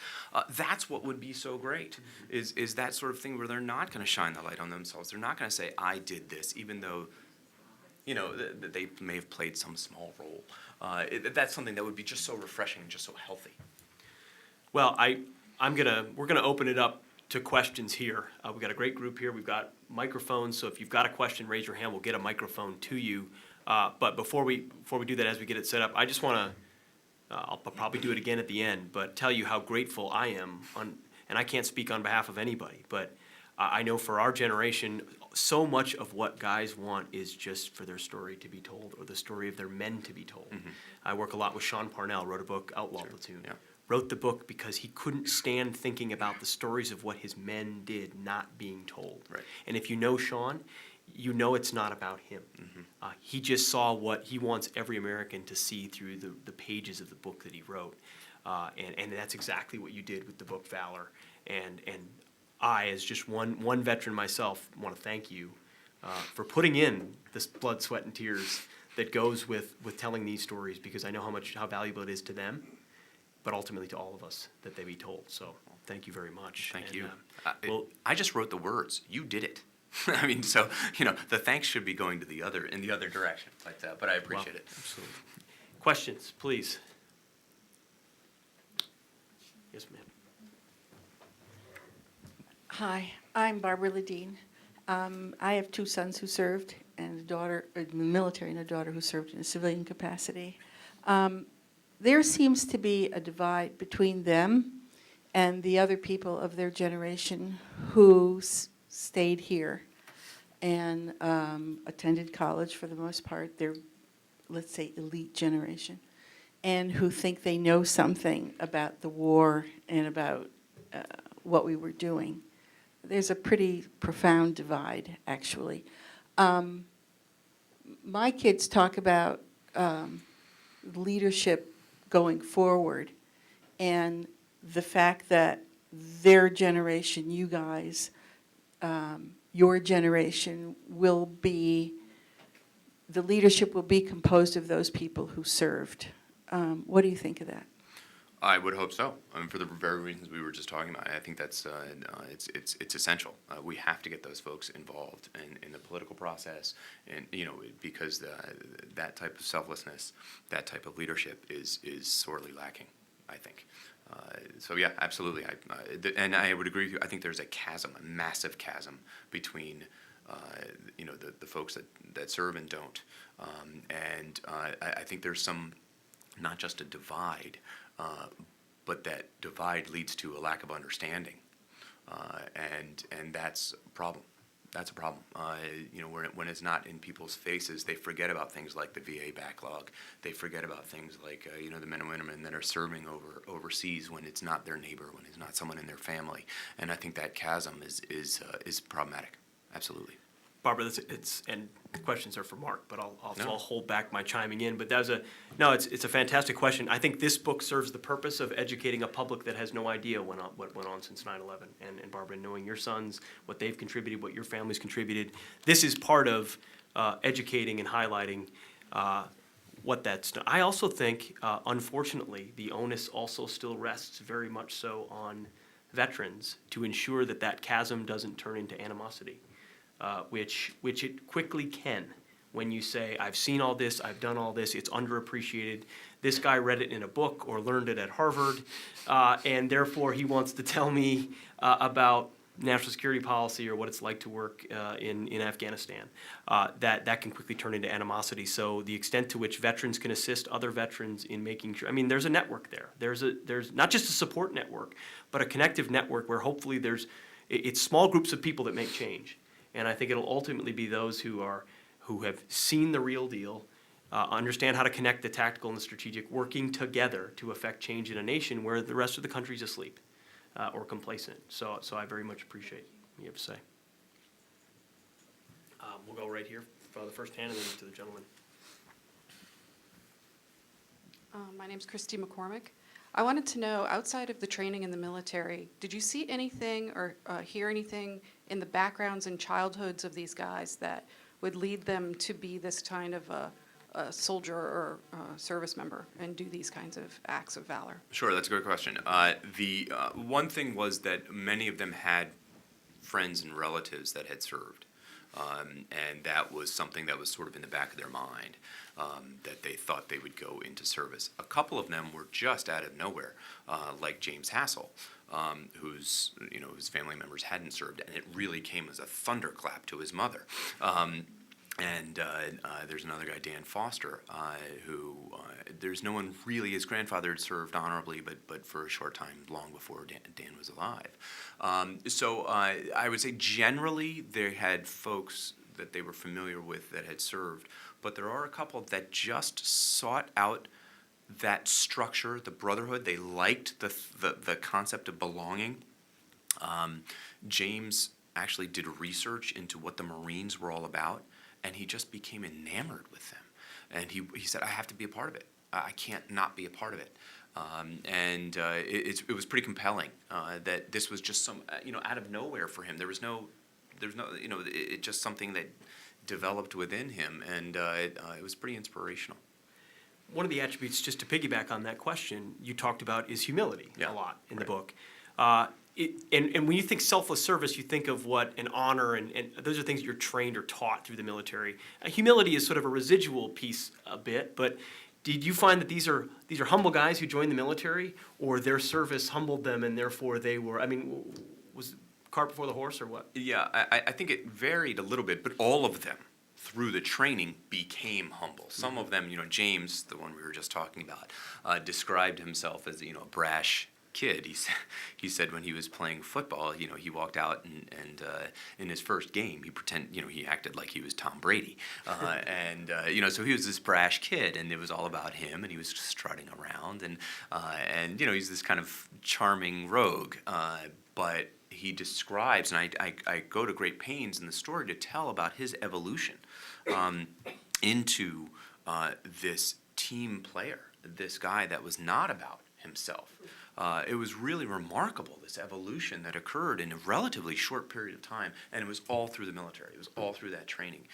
that's what would be so great, is that sort of thing where they're not going to shine the light on themselves. They're not going to say, "I did this," even though they may have played some small role. That's something that would be just so refreshing and just so healthy. Well, we're gonna open it up to questions here. We've got a great group here. We've got microphones, so if you've got a question, raise your hand. We'll get a microphone to you. But before we do that, as we get it set up, I just want to, I'll probably do it again at the end, but tell you how grateful I am and I can't speak on behalf of anybody, but I know for our generation, so much of what guys want is just for their story to be told, or the story of their men to be told. Mm-hmm. I work a lot with Sean Parnell, wrote a book, Outlaw Platoon. Yeah. Wrote the book because he couldn't stand thinking about the stories of what his men did not being told. Right. And if you know Sean, you know it's not about him. Mm-hmm. He just saw what he wants every American to see through the pages of the book that he wrote. And that's exactly what you did with the book Valor. And I, as just one veteran myself, want to thank you for putting in this blood, sweat, and tears that goes with telling these stories, because I know how valuable it is to them. but ultimately to all of us that they be told. So thank you very much. Thank And, you. well, I just wrote the words. You did it. I mean, so the thanks should be going to in the other direction. But I appreciate it. Absolutely. Questions, please. Yes, ma'am. Hi, I'm Barbara Ledeen. I have two sons who served, and a daughter in the military, and a daughter who served in a civilian capacity. There seems to be a divide between them and the other people of their generation who stayed here and attended college for the most part. They're, let's say, elite generation, and who think they know something about the war and about what we were doing. There's a pretty profound divide, actually. My kids talk about leadership going forward and the fact that their generation, you guys, your generation will be, the leadership will be composed of those people who served. What do you think of that? I would hope so. For the very reasons we were just talking about, I think that's it's essential. We have to get those folks involved in the political process, and because that type of selflessness, that type of leadership is sorely lacking, I think. So yeah, absolutely. And I would agree with you. I think there's a chasm, a massive chasm between the folks that serve and don't, and I think there's some, not just a divide. But that divide leads to a lack of understanding, and that's a problem. That's a problem. When it's not in people's faces, they forget about things like the VA backlog. They forget about things like the men and women that are serving overseas when it's not their neighbor, when it's not someone in their family. And I think that chasm is problematic. Absolutely. Barbara, and the questions are for Mark, but I'll hold back my chiming in. But it's a fantastic question. I think this book serves the purpose of educating a public that has no idea what went on since 9/11. And Barbara, knowing your sons, what they've contributed, what your family's contributed, this is part of educating and highlighting what that's done. I also think, unfortunately, the onus also still rests very much so on veterans to ensure that chasm doesn't turn into animosity. Which it quickly can when you say, I've seen all this, I've done all this, it's underappreciated. This guy read it in a book or learned it at Harvard, and therefore he wants to tell me about national security policy or what it's like to work in Afghanistan. That can quickly turn into animosity. So the extent to which veterans can assist other veterans in making sure, there's a network there. There's not just a support network, but a connective network where hopefully it's small groups of people that make change. And I think it'll ultimately be those who have seen the real deal, understand how to connect the tactical and the strategic, working together to affect change in a nation where the rest of the country's asleep or complacent. So I very much appreciate what you have to say. We'll go right here for the first hand and then to the gentleman. My name's Christy McCormick. I wanted to know, outside of the training in the military, did you see anything or hear anything in the backgrounds and childhoods of these guys that would lead them to be this kind of a soldier or service member and do these kinds of acts of valor? Sure, that's a good question. The one thing was that many of them had friends and relatives that had served. And that was something that was sort of in the back of their mind, that they thought they would go into service. A couple of them were just out of nowhere, like James Hassel, whose family members hadn't served, and it really came as a thunderclap to his mother. And there's another guy, Dan Foster, who there's no one really. His grandfather had served honorably, but for a short time, long before Dan was alive. So I would say generally they had folks that they were familiar with that had served, but there are a couple that just sought out that structure, the brotherhood. They liked the concept of belonging. James actually did research into what the Marines were all about, and he just became enamored with them. And he said, I have to be a part of it. I can't not be a part of it. It was pretty compelling that this was just some, out of nowhere for him. There's no, it's just something that developed within him, and it was pretty inspirational. one of the attributes, just to piggyback on that question, you talked about is humility Yeah, a lot in the right. book. And when you think selfless service, you think of what an honor, and those are things you're trained or taught through the military. Humility is sort of a residual piece a bit, but did you find that these are humble guys who joined the military, or their service humbled them and therefore they were, I mean, was cart before the horse or what? Yeah, I think it varied a little bit, but all of them, through the training, became humble. Some of them, James, the one we were just talking about, described himself as, a brash kid. He said when he was playing football, he walked out and in his first game, he acted like he was Tom Brady. So he was this brash kid, and it was all about him, and he was strutting around, and he's this kind of charming rogue, but he describes, and I go to great pains in the story to tell about his evolution into this team player, this guy that was not about himself. It was really remarkable, this evolution that occurred in a relatively short period of time, and it was all through the military. It was all through that training.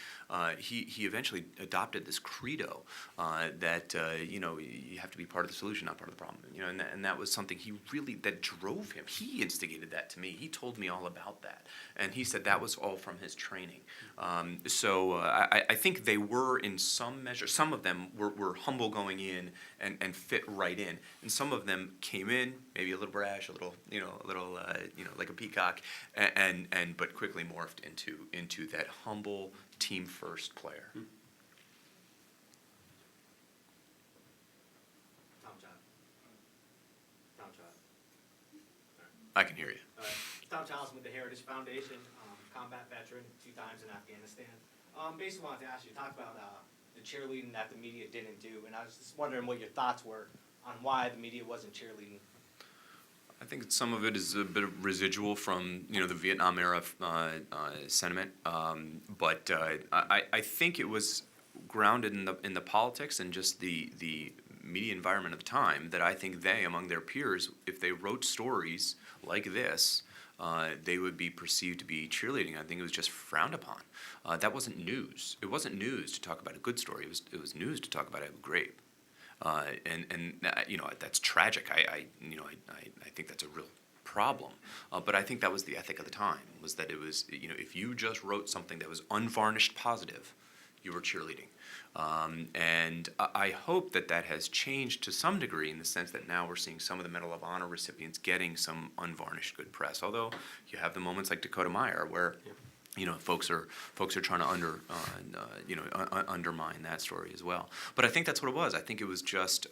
He eventually adopted this credo that you have to be part of the solution, not part of the problem. And that was something that drove him. He instigated that to me. He told me all about that, and he said that was all from his training. I think they were in some measure. Some of them were humble going in and fit right in, and some of them came in maybe a little brash, a little like a peacock, but quickly morphed into that humble team first player. Tom Child. I can hear you. Tom Child's with the Heritage Foundation, combat veteran, 2 times in Afghanistan. Basically wanted to ask you, talk about the cheerleading that the media didn't do, and I was just wondering what your thoughts were on why the media wasn't cheerleading. I think some of it is a bit of residual from the Vietnam era sentiment, but I think it was grounded in the politics and just the media environment of the time that I think they, among their peers, if they wrote stories like this, they would be perceived to be cheerleading. I think it was just frowned upon. That wasn't news. It wasn't news to talk about a good story. It was news to talk about a grape. That's tragic. I think that's a real problem. But I think that was the ethic of the time, was that it was, if you just wrote something that was unvarnished positive, you were cheerleading. And I hope that has changed to some degree, in the sense that now we're seeing some of the Medal of Honor recipients getting some unvarnished good press. Although you have the moments like Dakota Meyer where folks are trying to undermine that story as well. But I think that's what it was. I think it was just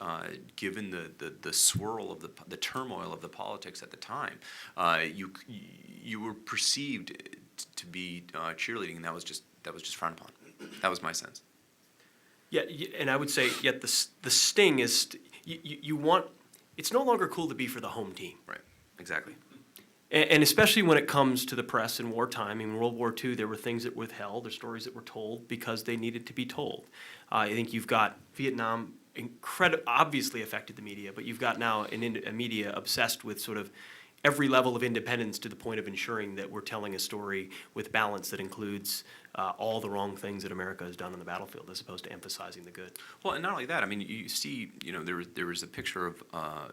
given the swirl of the turmoil of the politics at the time, you were perceived to be cheerleading, and that was just frowned upon. That was my sense. Yeah, and I would say, yet the sting is, you want, it's no longer cool to be for the home team. Right. Exactly. And especially when it comes to the press in wartime. In World War II, there were things that were withheld, or stories that were told because they needed to be told. I think you've got Vietnam obviously affected the media, but you've got now a media obsessed with sort of every level of independence, to the point of ensuring that we're telling a story with balance that includes all the wrong things that America has done on the battlefield, as opposed to emphasizing the good. Well, and not only that, I mean, you see, there was a picture of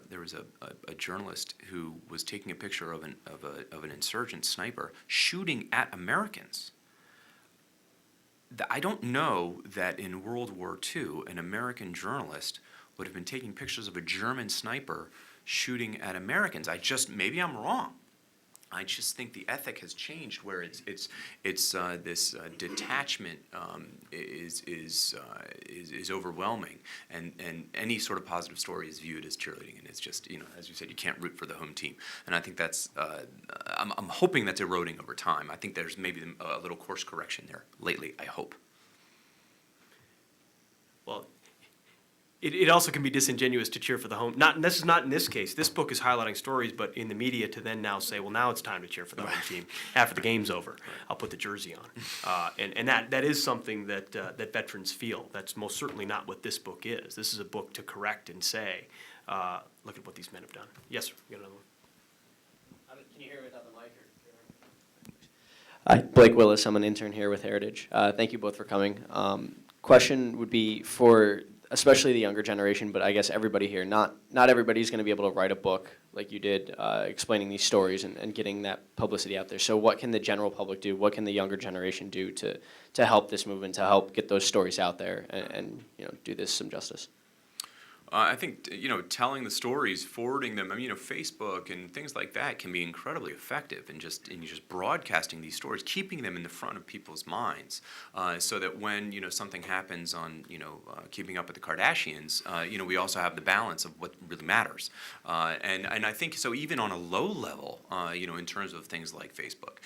there was a journalist who was taking a picture of an insurgent sniper shooting at Americans. I don't know that in World War II an American journalist would have been taking pictures of a German sniper shooting at Americans. Maybe I'm wrong. I just think the ethic has changed, where it's this detachment is overwhelming, and any sort of positive story is viewed as cheerleading, and it's just, as you said, you can't root for the home team, and I think that's I'm hoping that's eroding over time. I think there's maybe a little course correction there lately. I hope. Well, it also can be disingenuous to cheer for the home. This is not in this case. This book is highlighting stories, but in the media to then now say, well, now it's time to cheer for the home team after the game's over. I'll put the jersey on. And that is something that veterans feel. That's most certainly not what this book is. This is a book to correct and say, look at what these men have done. Yes, sir. You got another one? Can you hear without the mic? Hi, Blake Willis. I'm an intern here with Heritage. Thank you both for coming. Question would be for especially the younger generation, but I guess everybody here, not everybody's going to be able to write a book like you did, explaining these stories and getting that publicity out there. So what can the general public do? What can the younger generation do to help this movement, to help get those stories out there and do this some justice? I think, telling the stories, forwarding them, Facebook and things like that can be incredibly effective in just broadcasting these stories, keeping them in the front of people's minds, so that when, something happens on, Keeping Up with the Kardashians, we also have the balance of what really matters. And I think so even on a low level, in terms of things like Facebook,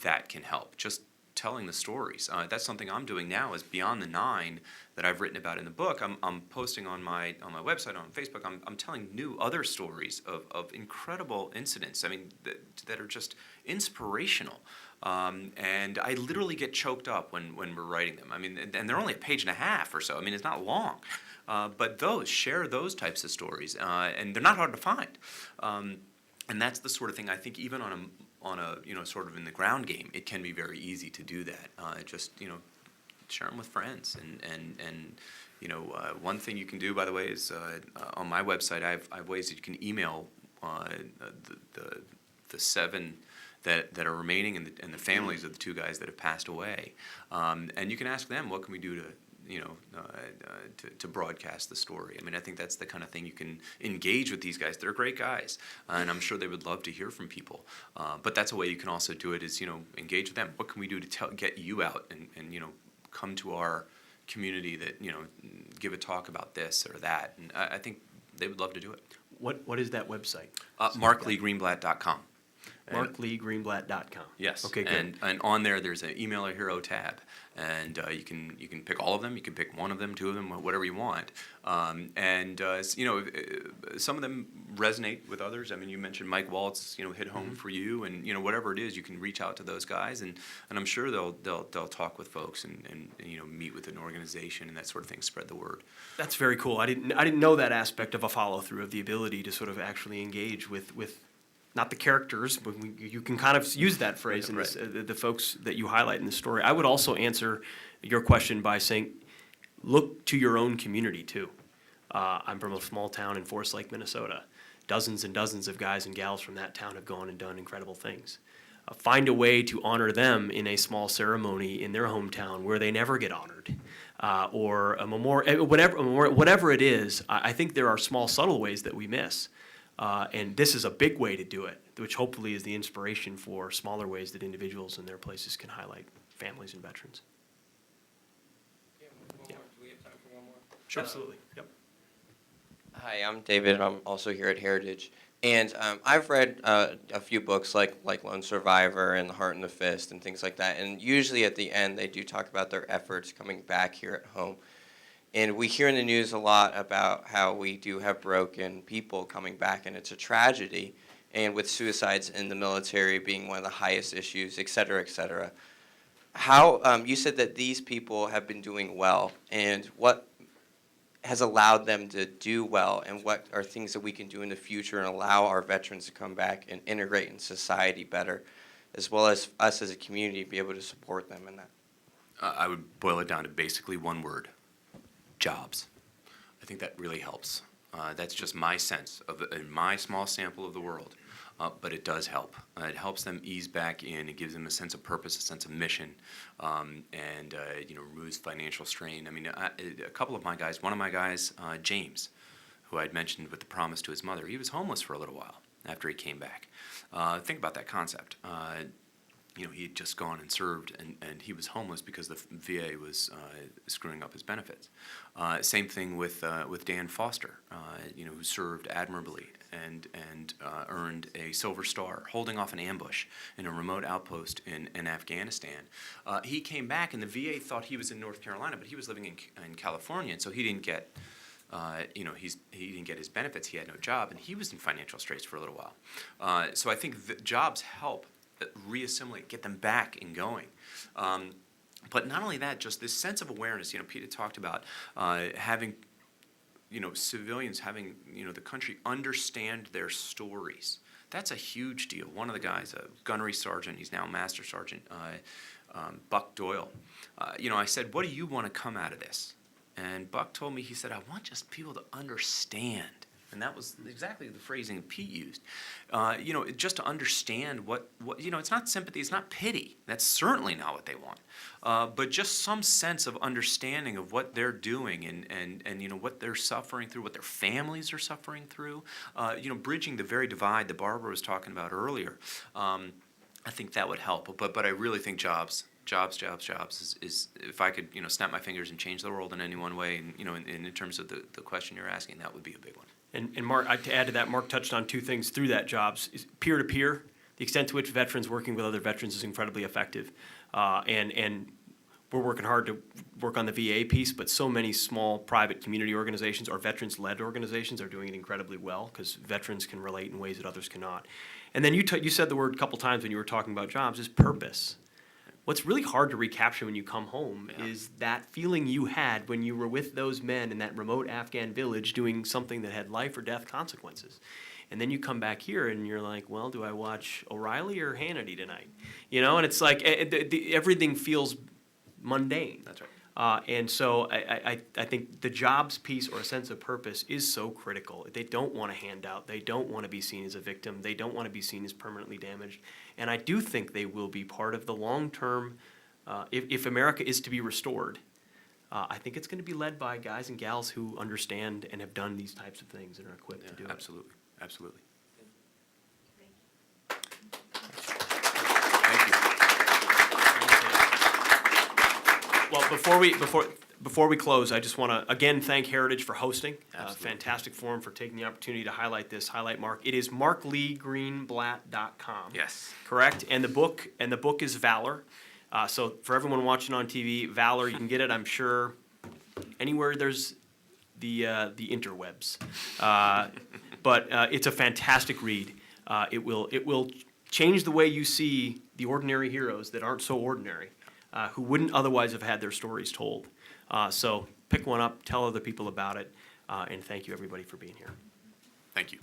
that can help. Just telling the stories. That's something I'm doing now is Beyond the Nine that I've written about in the book. I'm posting on my website, on Facebook. I'm telling new other stories of incredible incidents. That are just inspirational. And I literally get choked up when we're writing them. And they're only a page and a half or so. It's not long. But share those types of stories. And they're not hard to find. And that's the sort of thing I think even on a sort of in the ground game, it can be very easy to do that. Share them with friends. And one thing you can do, by the way, is on my website, I have ways that you can email the 7 that are remaining and the families of the 2 guys that have passed away. And you can ask them, what can we do to broadcast the story. I think that's the kind of thing you can engage with these guys. They're great guys, and I'm sure they would love to hear from people. But that's a way you can also do it is, engage with them. What can we do to get you out and come to our community that, give a talk about this or that. And I think they would love to do it. What is that website? MarkLeeGreenblatt.com. MarkLeeGreenblatt.com. Yes. Okay, good. And on there's an Email a Hero tab, and you can pick all of them. You can pick one of them, 2 of them, whatever you want. Some of them resonate with others. You mentioned Mike Waltz, hit home for you, and whatever it is, you can reach out to those guys, and I'm sure they'll talk with folks and meet with an organization and that sort of thing, spread the word. That's very cool. I didn't know that aspect of a follow through, of the ability to sort of actually engage with not the characters, but you can kind of use that phrase in this, the folks that you highlight in the story. I would also answer your question by saying, look to your own community too. I'm from a small town in Forest Lake, Minnesota. Dozens and dozens of guys and gals from that town have gone and done incredible things. Find a way to honor them in a small ceremony in their hometown where they never get honored, or a memorial, whatever it is. I think there are small, subtle ways that we miss. And this is a big way to do it, which hopefully is the inspiration for smaller ways that individuals in their places can highlight families and veterans. Yeah. Do we have time for one more? Sure. Absolutely. Yep. Hi, I'm David. I'm also here at Heritage. And I've read a few books like Lone Survivor and The Heart and the Fist and things like that. And usually at the end, they do talk about their efforts coming back here at home. And we hear in the news a lot about how we do have broken people coming back, and it's a tragedy. And with suicides in the military being one of the highest issues, et cetera, et cetera. How, you said that these people have been doing well, and what has allowed them to do well, and what are things that we can do in the future and allow our veterans to come back and integrate in society better, as well as us as a community be able to support them in that? I would boil it down to basically one word. Jobs. I think that really helps. That's just my sense of in my small sample of the world, but it does help. It helps them ease back in. It gives them a sense of purpose, a sense of mission, and removes financial strain. A couple of my guys. One of my guys, James, who I'd mentioned with the promise to his mother, he was homeless for a little while after he came back. Think about that concept. He had just gone and served, and he was homeless because the VA was screwing up his benefits. Same thing with Dan Foster, who served admirably and earned a Silver Star, holding off an ambush in a remote outpost in Afghanistan. He came back, and the VA thought he was in North Carolina, but he was living in California, and so he didn't get. He didn't get his benefits. He had no job, and he was in financial straits for a little while. So I think that jobs help reassimilate, get them back and going. But not only that, just this sense of awareness. Peter talked about having, civilians, having, the country understand their stories. That's a huge deal. One of the guys, a gunnery sergeant, he's now a master sergeant, Buck Doyle. I said, what do you want to come out of this? And Buck told me, he said, I want just people to understand. And that was exactly the phrasing Pete used. Just to understand what, it's not sympathy, it's not pity. That's certainly not what they want. But just some sense of understanding of what they're doing and what they're suffering through, what their families are suffering through. Bridging the very divide that Barbara was talking about earlier. I think that would help. But I really think jobs is if I could, snap my fingers and change the world in any one way, and, in terms of the question you're asking, that would be a big one. And Mark, to add to that, Mark touched on two things through that jobs. Is peer-to-peer, the extent to which veterans working with other veterans is incredibly effective. And we're working hard to work on the VA piece, but so many small private community organizations or veterans-led organizations are doing it incredibly well because veterans can relate in ways that others cannot. And then you said the word a couple times when you were talking about jobs, is purpose. What's really hard to recapture when you come home is that feeling you had when you were with those men in that remote Afghan village doing something that had life or death consequences. And then you come back here and you're like, well, do I watch O'Reilly or Hannity tonight? And it's like everything feels mundane. That's right. And so I think the jobs piece or a sense of purpose is so critical. They don't want a handout. They don't want to be seen as a victim. They don't want to be seen as permanently damaged. And I do think they will be part of the long-term, if America is to be restored, I think it's going to be led by guys and gals who understand and have done these types of things and are equipped to do it. Absolutely. Thank you. Well, before we close, I just want to again thank Heritage for hosting. Absolutely. Fantastic forum for taking the opportunity to highlight Mark. It is markleegreenblatt.com. Yes. Correct. And the book is Valor. So for everyone watching on TV, Valor, you can get it, I'm sure, anywhere there's the interwebs. But it's a fantastic read. It will change the way you see the ordinary heroes that aren't so ordinary, who wouldn't otherwise have had their stories told. So pick one up, tell other people about it, and thank you everybody for being here. Thank you.